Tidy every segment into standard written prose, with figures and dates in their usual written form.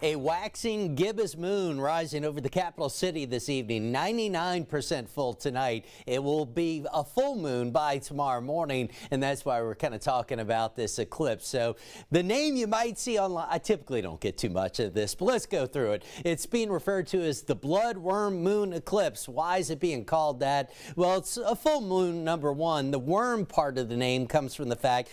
A waxing gibbous moon rising over the capital city this evening, 99% full tonight. It will be a full moon by tomorrow morning, and that's why we're kind of talking about this eclipse. So the name you might see online, I typically don't get too much of this, but let's go through it. It's being referred to as the blood worm moon eclipse. Why is it being called that? Well, it's a full moon, number one. The worm part of the name comes from the fact,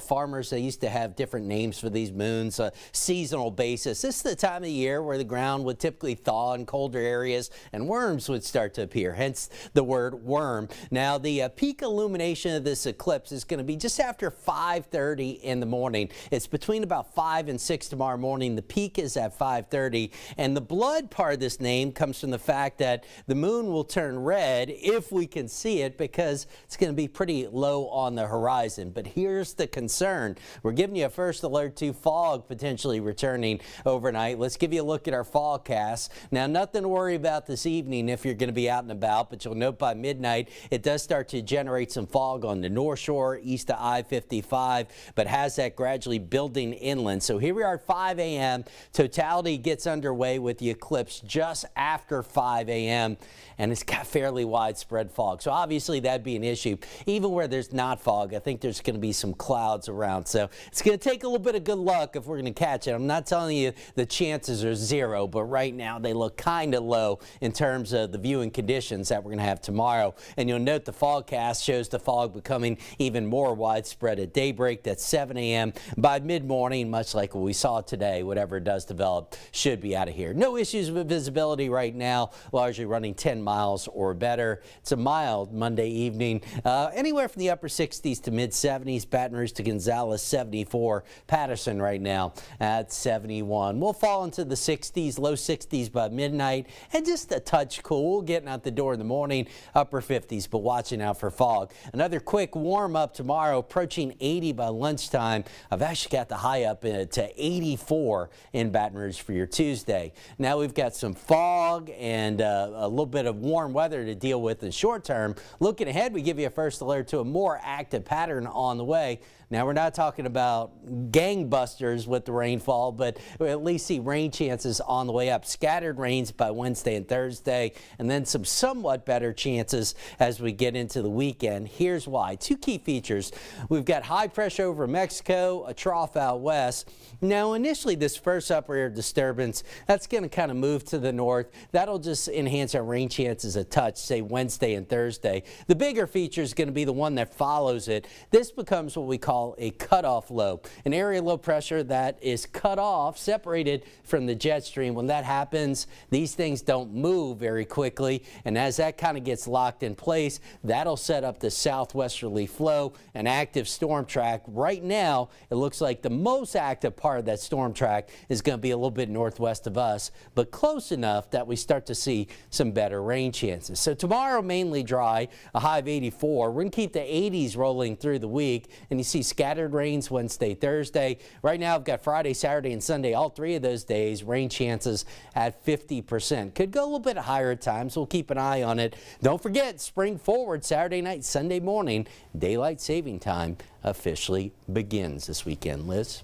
farmers, they used to have different names for these moons, seasonal basis. This is the time of year where the ground would typically thaw in colder areas and worms would start to appear, hence the word worm. Now, the peak illumination of this eclipse is going to be just after 5:30 in the morning. It's between about 5 and 6 tomorrow morning. The peak is at 5:30, and the blood part of this name comes from the fact that the moon will turn red if we can see it, because it's going to be pretty low on the horizon. But here's the concern. We're giving you a first alert to fog potentially returning overnight. Let's give you a look at our forecast. Now, nothing to worry about this evening if you're going to be out and about, but you'll note by midnight it does start to generate some fog on the North Shore east of I-55, but has that gradually building inland. So here we are at 5 a.m. Totality gets underway with the eclipse just after 5 a.m. and it's got fairly widespread fog. So obviously that'd be an issue. Even where there's not fog, I think there's going to be some clouds around. So it's going to take a little bit of good luck if we're going to catch it. I'm not telling you the chances are zero, but right now they look kind of low in terms of the viewing conditions that we're going to have tomorrow. And you'll note the fogcast shows the fog becoming even more widespread at daybreak. That's 7 a.m. By mid-morning, much like what we saw today, whatever does develop should be out of here. No issues with visibility right now, largely running 10 miles or better. It's a mild Monday evening, anywhere from the upper 60s to mid 70s. Baton Rouge to Gonzales 74. Patterson right now at 71. We'll fall into the 60s, low 60s by midnight, and just a touch cool. Getting out the door in the morning, upper 50s, but watching out for fog. Another quick warm up tomorrow, approaching 80 by lunchtime. I've actually got the high up to 84 in Baton Rouge for your Tuesday. Now we've got some fog and a little bit of warm weather to deal with in short term. Looking ahead, we give you a first alert to a more active pattern on the way. Now, we're not talking about gangbusters with the rainfall, but we at least see rain chances on the way up. Scattered rains by Wednesday and Thursday, and then some somewhat better chances as we get into the weekend. Here's why. Two key features. We've got high pressure over Mexico, a trough out west. Now, initially, this first upper air disturbance, that's going to kind of move to the north. That'll just enhance our rain chances a touch, say Wednesday and Thursday. The bigger feature is going to be the one that follows it. This becomes what we call a cutoff low, an area low pressure that is cut off, separated from the jet stream. When that happens, these things don't move very quickly, and as that kind of gets locked in place, that'll set up the southwesterly flow, an active storm track. Right now, it looks like the most active part of that storm track is going to be a little bit northwest of us, but close enough that we start to see some better rain chances. So tomorrow, mainly dry, a high of 84. We're going to keep the 80s rolling through the week, and you see scattered rains Wednesday, Thursday. Right now, I've got Friday, Saturday, and Sunday, all three of those days, rain chances at 50%. Could go a little bit higher at times. We'll keep an eye on it. Don't forget, spring forward Saturday night, Sunday morning, daylight saving time officially begins this weekend. Liz?